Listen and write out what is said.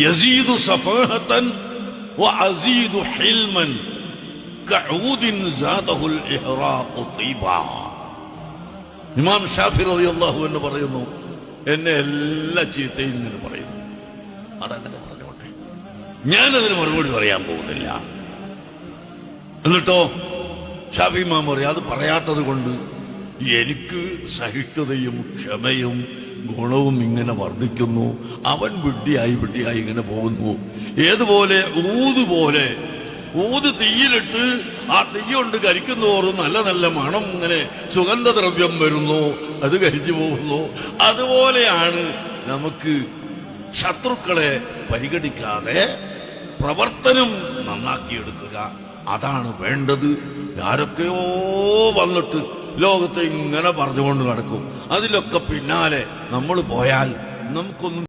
യസീദു സഫാഹതൻ വഅസീദു hillman കഊദിൻ സാദഹുൽ ഇഹ്റാഖു തീബാ. ഇമാം ഷാഫി റളിയല്ലാഹു അൻഹു പറയുന്നു, എന്നെ എല്ലാ ചീത്തയും ഇങ്ങനെ പറയുന്നു. അതങ്ങനെ പറഞ്ഞോട്ടെ, ഞാനതിന് മറുപടി പറയാൻ പോകുന്നില്ല. എന്നിട്ടോ ഷാഫി ഇമാം പറയാം, അത് പറയാത്തത് കൊണ്ട് എനിക്ക് സഹിഷ്ണുതയും ക്ഷമയും ഗുണവും ഇങ്ങനെ വർദ്ധിക്കുന്നു. അവൻ വിഡ്ഢിയായി ഇങ്ങനെ പോകുന്നു. ഏതുപോലെ ഊത് തീയിലിട്ട് ആ തീ കൊണ്ട് കരിക്കുന്നോറും നല്ല നല്ല മണം ഇങ്ങനെ സുഗന്ധദ്രവ്യം വരുന്നു, അത് കരിച്ചു പോകുന്നു. അതുപോലെയാണ് നമുക്ക് ശത്രുക്കളെ പരിഗണിക്കാതെ പ്രവർത്തനം നന്നാക്കിയെടുക്കുക. അതാണ് വേണ്ടത്. ആരൊക്കെയോ വന്നിട്ട് ലോകത്തെ ഇങ്ങനെ പറഞ്ഞുകൊണ്ട് നടക്കും. അതിലൊക്കെ പിന്നാലെ നമ്മൾ പോയാൽ നമുക്കൊന്നും